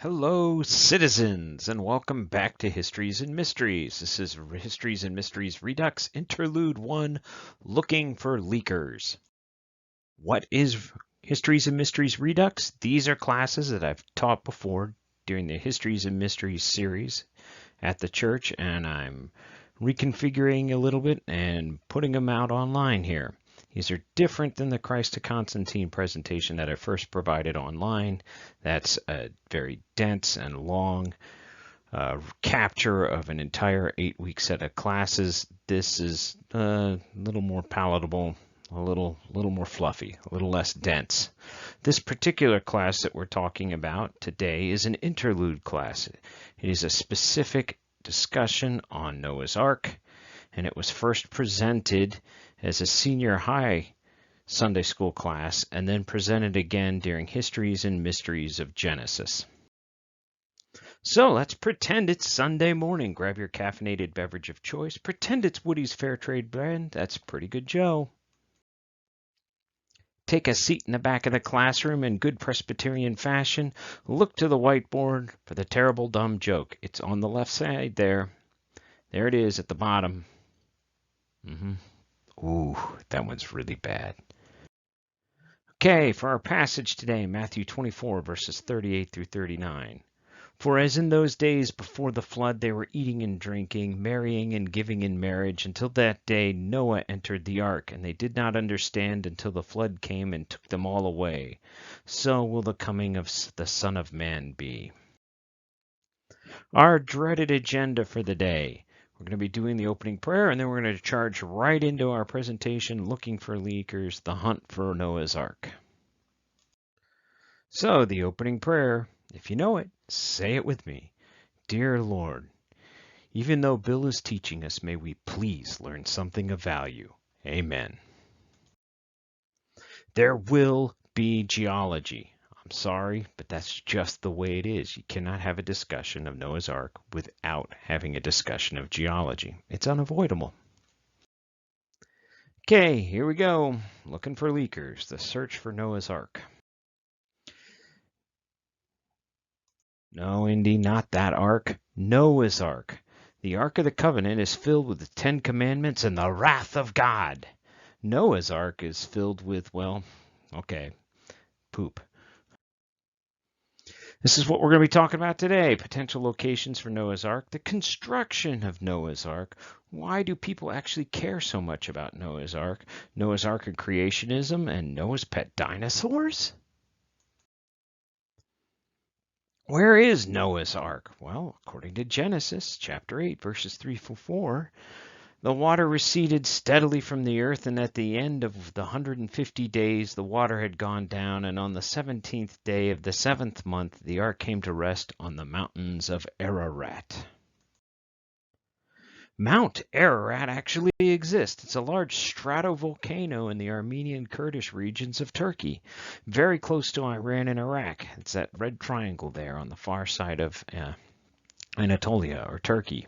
Hello, citizens, and welcome back to Histories and Mysteries. This is Histories and Mysteries Redux Interlude I, Looking for Leakers. What is Histories and Mysteries Redux? These are classes that I've taught before during the Histories and Mysteries series at the church, and I'm reconfiguring a little bit and putting them out online here. These are different than the Christ to Constantine presentation that I first provided online. That's a very dense and long capture of an entire 8-week set of classes. This is a little more palatable, a little more fluffy, a little less dense. This particular class that we're talking about today is an interlude class. It is a specific discussion on Noah's Ark, and it was first presented as a senior high Sunday school class and then presented again during Histories and Mysteries of Genesis. So let's pretend it's Sunday morning. Grab your caffeinated beverage of choice. Pretend it's Woody's Fair Trade blend. That's Pretty Good Joe. Take a seat in the back of the classroom in good Presbyterian fashion. Look to the whiteboard for the terrible dumb joke. It's on the left side there. There it is at the bottom. Ooh, that one's really bad. Okay, for our passage today, Matthew 24, verses 38 through 39. For as in those days before the flood, they were eating and drinking, marrying and giving in marriage, until that day Noah entered the ark, and they did not understand until the flood came and took them all away. So will the coming of the Son of Man be. Our dreaded agenda for the day. We're going to be doing the opening prayer, and then we're going to charge right into our presentation, Looking for Leakers, the Hunt for Noah's Ark. So, the opening prayer, if you know it, say it with me. Dear Lord, even though Bill is teaching us, may we please learn something of value. Amen. There will be geology. I'm sorry, but that's just the way it is. You cannot have a discussion of Noah's Ark without having a discussion of geology. It's unavoidable. Okay, here we go. Looking for leakers, the search for Noah's Ark. No, Indy, not that ark. Noah's Ark. The Ark of the Covenant is filled with the 10 Commandments and the wrath of God. Noah's Ark is filled with, well, okay, poop. This is what we're going to be talking about today. Potential locations for Noah's Ark, the construction of Noah's Ark. Why do people actually care so much about Noah's Ark? Noah's Ark and creationism and Noah's pet dinosaurs? Where is Noah's Ark? Well, according to Genesis chapter 8, verses 3 through 4, the water receded steadily from the earth, and at the end of the 150 days the water had gone down, and on the 17th day of the 7th month the ark came to rest on the mountains of Ararat. Mount Ararat actually exists. It's a large stratovolcano in the Armenian Kurdish regions of Turkey, very close to Iran and Iraq. It's that red triangle there on the far side of Anatolia or Turkey.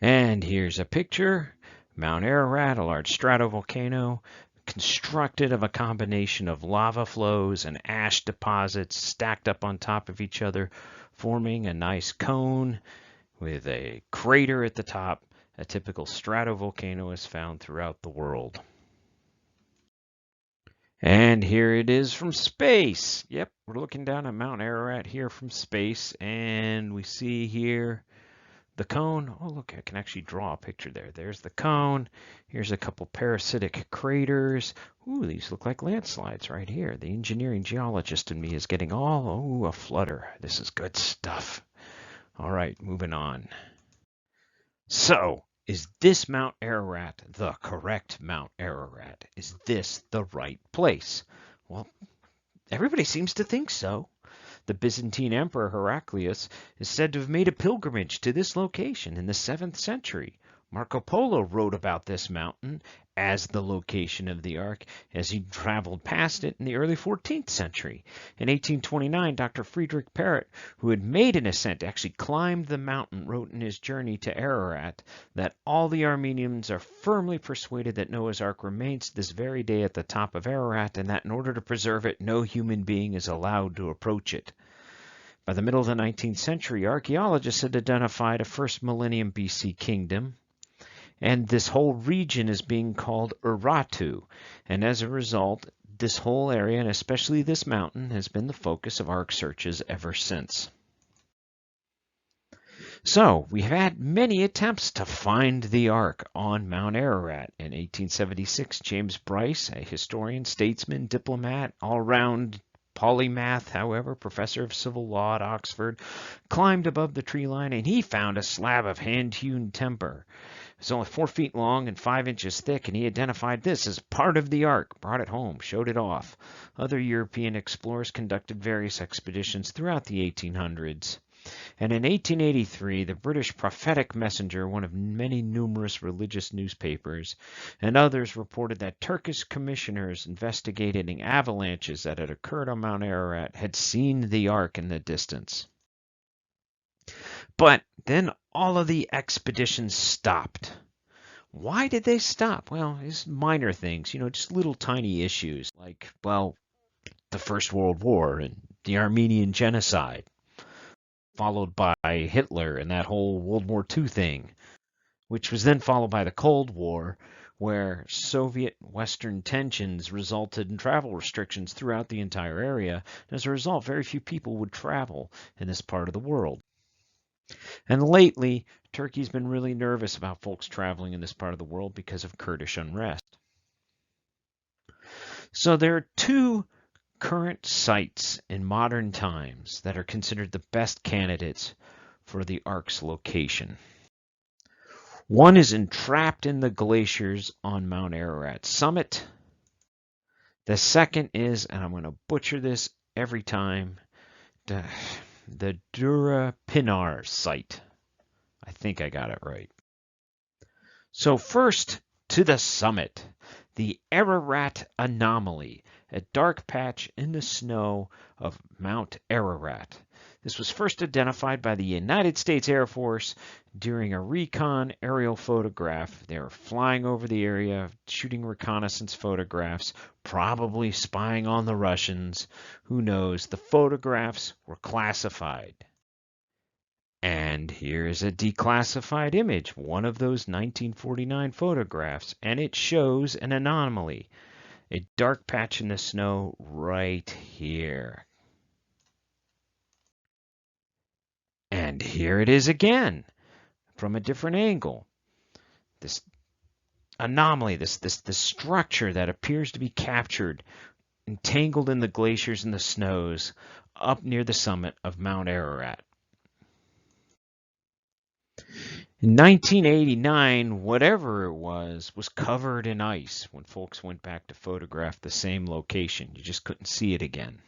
And here's a picture. Mount Ararat, a large stratovolcano, constructed of a combination of lava flows and ash deposits stacked up on top of each other, forming a nice cone with a crater at the top. A typical stratovolcano is found throughout the world. And here it is from space. Yep, we're looking down at Mount Ararat here from space, and we see here the cone. Oh, look, I can actually draw a picture there. There's the cone. Here's a couple parasitic craters. Ooh, these look like landslides right here. The engineering geologist in me is getting all, a flutter. This is good stuff. All right, moving on. So, is this Mount Ararat the correct Mount Ararat? Is this the right place? Well, everybody seems to think so. The Byzantine Emperor Heraclius is said to have made a pilgrimage to this location in the 7th century. Marco Polo wrote about this mountain as the location of the Ark as he traveled past it in the early 14th century. In 1829, Dr. Friedrich Parrott, who had made an ascent, actually climbed the mountain, wrote in his journey to Ararat that all the Armenians are firmly persuaded that Noah's Ark remains to this very day at the top of Ararat, and that in order to preserve it, no human being is allowed to approach it. By the middle of the 19th century, archaeologists had identified a first millennium BC kingdom, and this whole region is being called Urartu. And as a result, this whole area, and especially this mountain, has been the focus of Ark searches ever since. So, we've had many attempts to find the Ark on Mount Ararat. In 1876, James Bryce, a historian, statesman, diplomat, all-round polymath, however, professor of civil law at Oxford, climbed above the tree line and he found a slab of hand-hewn timber. It was only 4 feet long and 5 inches thick, and he identified this as part of the Ark, brought it home, showed it off. Other European explorers conducted various expeditions throughout the 1800s. And in 1883, the British Prophetic Messenger, one of many numerous religious newspapers, and others reported that Turkish commissioners investigating avalanches that had occurred on Mount Ararat had seen the Ark in the distance. But then all of the expeditions stopped. Why did they stop? Well, it's minor things, just little tiny issues like, well, the First World War and the Armenian genocide, followed by Hitler and that whole World War II thing, which was then followed by the Cold War, where Soviet-Western tensions resulted in travel restrictions throughout the entire area. As a result, very few people would travel in this part of the world. And lately, Turkey's been really nervous about folks traveling in this part of the world because of Kurdish unrest. So there are 2 current sites in modern times that are considered the best candidates for the Ark's location. One is entrapped in the glaciers on Mount Ararat summit. The second is, and I'm going to butcher this every time, the Dura Pinar site. I think I got it right. So first, to the summit, the Ararat Anomaly, a dark patch in the snow of Mount Ararat. This was first identified by the United States Air Force during a recon aerial photograph. They were flying over the area, shooting reconnaissance photographs, probably spying on the Russians. Who knows? The photographs were classified. And here's a declassified image, one of those 1949 photographs, and it shows an anomaly. A dark patch in the snow right here. And here it is again, from a different angle. This anomaly, this structure that appears to be captured, entangled in the glaciers and the snows up near the summit of Mount Ararat. In 1989, whatever it was covered in ice when folks went back to photograph the same location. You just couldn't see it again.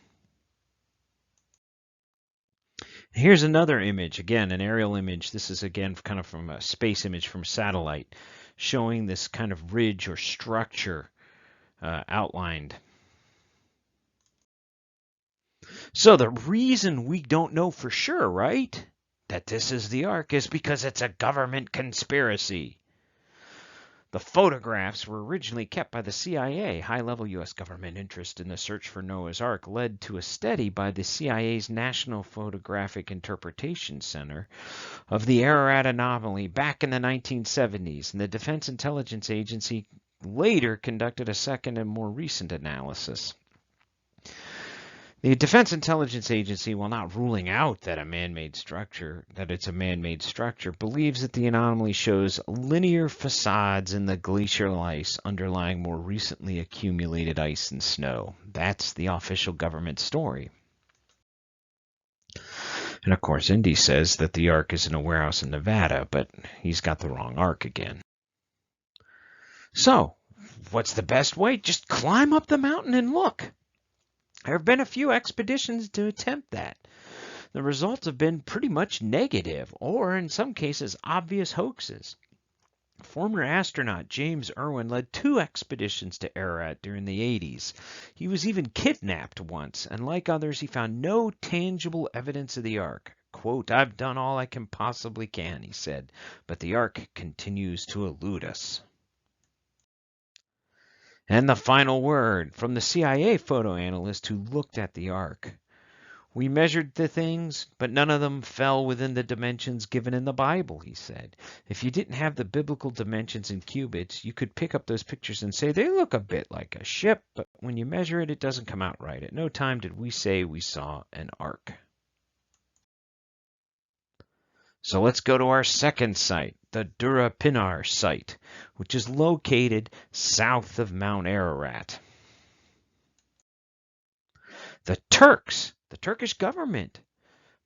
Here's another image, again, an aerial image. This is, again, kind of from a space image from a satellite, showing this kind of ridge or structure outlined. So the reason we don't know for sure, right, that this is the Ark is because it's a government conspiracy. The photographs were originally kept by the CIA. High-level U.S. government interest in the search for Noah's Ark led to a study by the CIA's National Photographic Interpretation Center of the Ararat anomaly back in the 1970s, and the Defense Intelligence Agency later conducted a second and more recent analysis. The Defense Intelligence Agency, while not ruling out that it's a man-made structure, believes that the anomaly shows linear facades in the glacial ice underlying more recently accumulated ice and snow. That's the official government story. And of course, Indy says that the Ark is in a warehouse in Nevada, but he's got the wrong Ark again. So, what's the best way? Just climb up the mountain and look. There have been a few expeditions to attempt that. The results have been pretty much negative, or in some cases, obvious hoaxes. Former astronaut James Irwin led 2 expeditions to Ararat during the 80s. He was even kidnapped once, and like others, he found no tangible evidence of the Ark. Quote, "I've done all I can possibly can," he said, "but the Ark continues to elude us." And the final word from the CIA photo analyst who looked at the Ark. We measured the things, but none of them fell within the dimensions given in the Bible, he said. If you didn't have the biblical dimensions in cubits, you could pick up those pictures and say they look a bit like a ship, but when you measure it, it doesn't come out right. At no time did we say we saw an ark. So let's go to our second site, the Durapinar site, which is located south of Mount Ararat. The Turks, the Turkish government,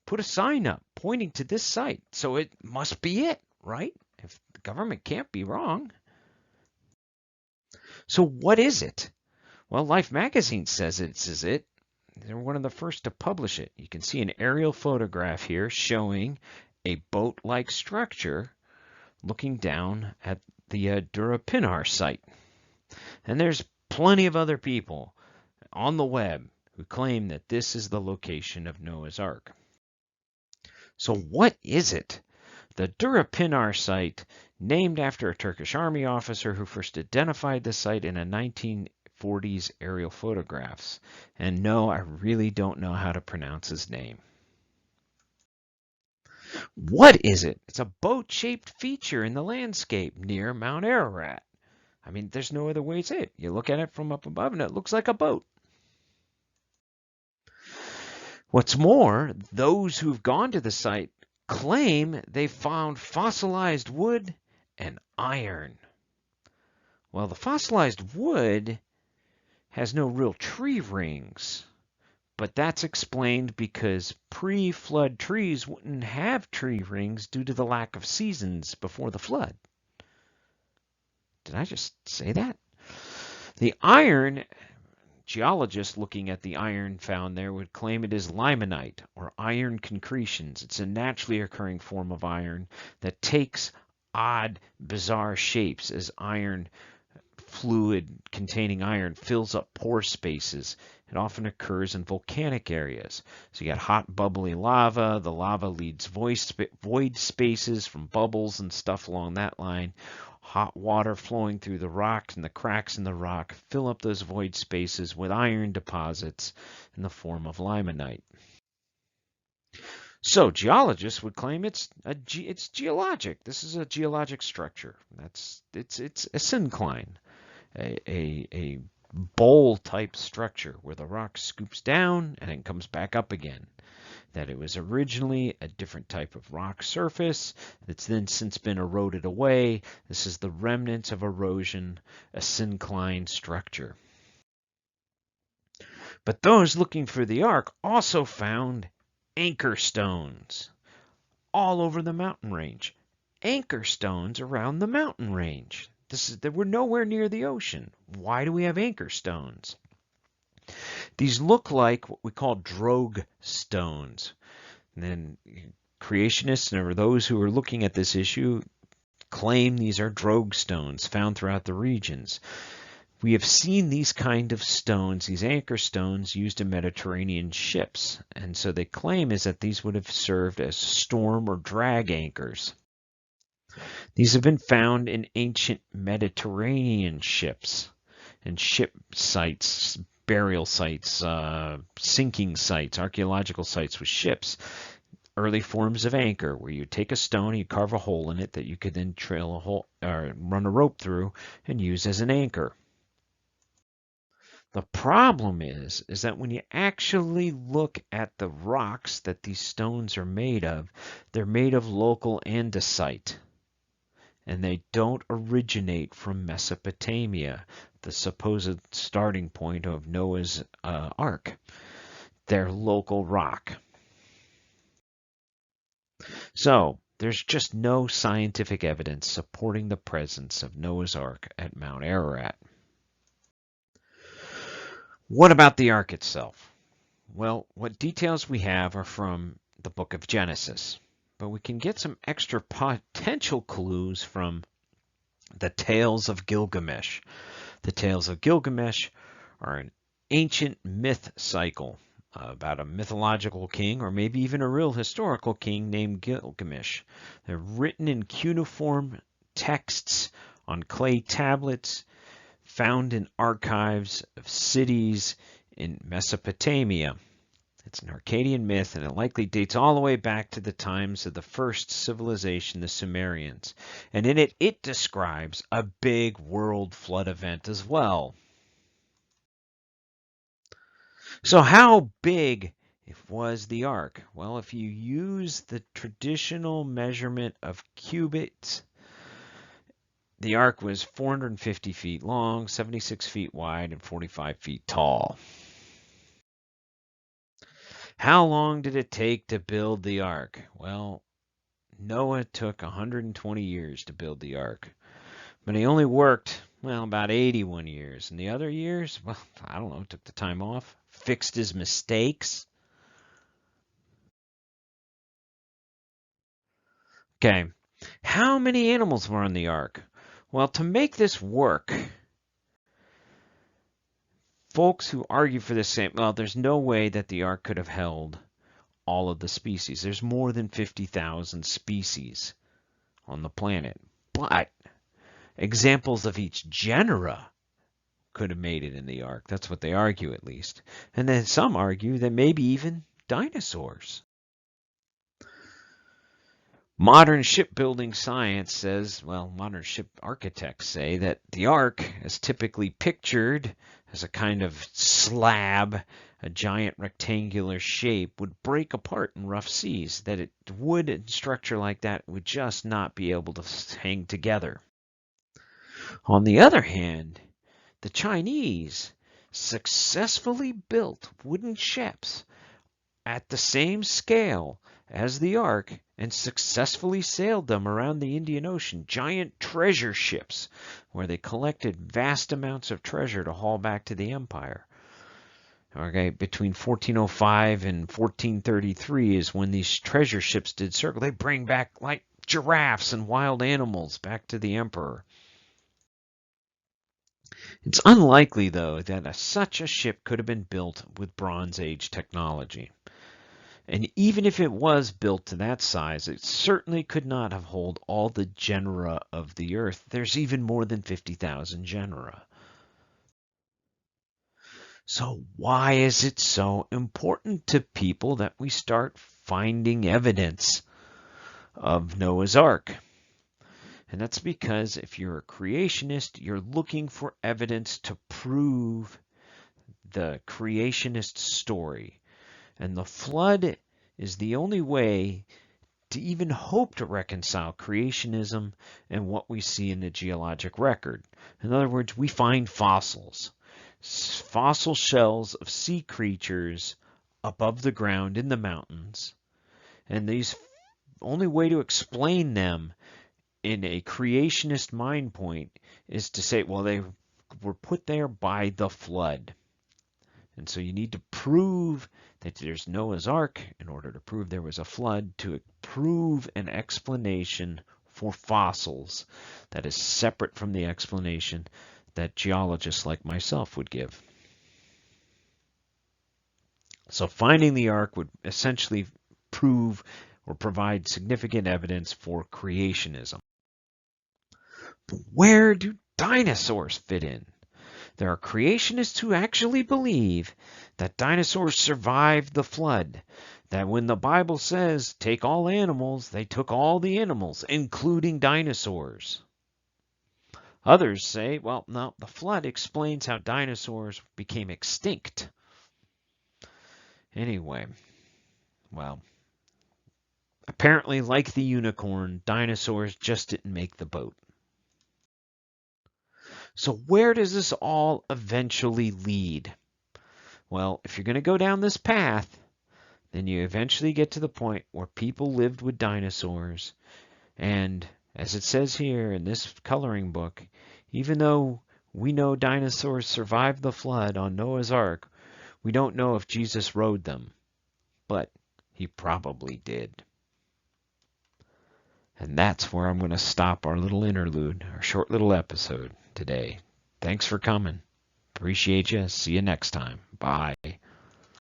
put a sign up pointing to this site, so it must be it, right? If the government can't be wrong. So what is it? Well, Life magazine says this is it. They're one of the first to publish it. You can see an aerial photograph here showing a boat-like structure looking down at the Durapinar site. And there's plenty of other people on the web who claim that this is the location of Noah's Ark. So what is it? The Durapinar site, named after a Turkish army officer who first identified the site in a 1940s aerial photographs. And no, I really don't know how to pronounce his name. What is it? It's a boat-shaped feature in the landscape near Mount Ararat. I mean, there's no other way to say it. You look at it from up above and it looks like a boat. What's more, those who've gone to the site claim they found fossilized wood and iron. Well, the fossilized wood has no real tree rings, but that's explained because pre-flood trees wouldn't have tree rings due to the lack of seasons before the flood. Did I just say that? The iron, geologists looking at the iron found there would claim it is limonite or iron concretions. It's a naturally occurring form of iron that takes odd, bizarre shapes as iron fluid containing iron fills up pore spaces. It often occurs in volcanic areas. So you got hot, bubbly lava. The lava leads void spaces from bubbles and stuff along that line. Hot water flowing through the rocks, and the cracks in the rock fill up those void spaces with iron deposits in the form of limonite. So geologists would claim it's geologic. This is a geologic structure. It's a syncline, a bowl-type structure where the rock scoops down and then comes back up again. That it was originally a different type of rock surface that's then since been eroded away. This is the remnants of erosion, a syncline structure. But those looking for the Ark also found anchor stones all over the mountain range. Anchor stones around the mountain range. They were nowhere near the ocean. Why do we have anchor stones? These look like what we call drogue stones. And then creationists or those who are looking at this issue claim these are drogue stones found throughout the regions. We have seen these kind of stones, these anchor stones, used in Mediterranean ships. And so they claim is that these would have served as storm or drag anchors. These have been found in ancient Mediterranean ships and ship sites, burial sites, sinking sites, archaeological sites with ships. Early forms of anchor, where you take a stone, you carve a hole in it that you could then trail a hole or run a rope through and use as an anchor. The problem is that when you actually look at the rocks that these stones are made of, they're made of local andesite. And they don't originate from Mesopotamia, the supposed starting point of Noah's Ark. They're local rock. So there's just no scientific evidence supporting the presence of Noah's Ark at Mount Ararat. What about the Ark itself? Well, what details we have are from the book of Genesis. But we can get some extra potential clues from the Tales of Gilgamesh. The Tales of Gilgamesh are an ancient myth cycle about a mythological king, or maybe even a real historical king named Gilgamesh. They're written in cuneiform texts on clay tablets found in archives of cities in Mesopotamia. It's an Akkadian myth, and it likely dates all the way back to the times of the first civilization, the Sumerians. And in it, it describes a big world flood event as well. So how big was the ark? Well, if you use the traditional measurement of cubits, the ark was 450 feet long, 76 feet wide, and 45 feet tall. How long did it take to build the ark? Well, Noah took 120 years to build the ark, but he only worked, well, about 81 years. And the other years, well, I don't know, took the time off, fixed his mistakes. Okay, how many animals were on the ark? Well, to make this work, folks who argue for this say, well, there's no way that the ark could have held all of the species. There's more than 50,000 species on the planet. But examples of each genera could have made it in the ark. That's what they argue, at least. And then some argue that maybe even dinosaurs. Modern shipbuilding science says, well, modern ship architects say that the ark, as typically pictured as a kind of slab, a giant rectangular shape, would break apart in rough seas, that it wood and structure like that would just not be able to hang together. On the other hand, the Chinese successfully built wooden ships at the same scale as the ark and successfully sailed them around the Indian Ocean, giant treasure ships where they collected vast amounts of treasure to haul back to the empire. Okay, between 1405 and 1433 is when these treasure ships did circle. They bring back like giraffes and wild animals back to the emperor. It's unlikely, though, that such a ship could have been built with Bronze Age technology. And even if it was built to that size, it certainly could not have held all the genera of the Earth. There's even more than 50,000 genera. So why is it so important to people that we start finding evidence of Noah's Ark? And that's because if you're a creationist, you're looking for evidence to prove the creationist story. And the flood is the only way to even hope to reconcile creationism and what we see in the geologic record. In other words, we find fossils, fossil shells of sea creatures above the ground in the mountains. And these only way to explain them in a creationist mind point is to say, well, they were put there by the flood. And so you need to prove that there's Noah's Ark in order to prove there was a flood, to prove an explanation for fossils that is separate from the explanation that geologists like myself would give. So finding the Ark would essentially prove or provide significant evidence for creationism. But where do dinosaurs fit in? There are creationists who actually believe that dinosaurs survived the flood, that when the Bible says, take all animals, they took all the animals, including dinosaurs. Others say, well, no, the flood explains how dinosaurs became extinct. Anyway, well, apparently, like the unicorn, dinosaurs just didn't make the boat. So where does this all eventually lead? Well, if you're going to go down this path, then you eventually get to the point where people lived with dinosaurs. And as it says here in this coloring book, even though we know dinosaurs survived the flood on Noah's Ark, we don't know if Jesus rode them, but he probably did. And that's where I'm going to stop our little interlude, our short little episode today. Thanks for coming. Appreciate you. See you next time. Bye.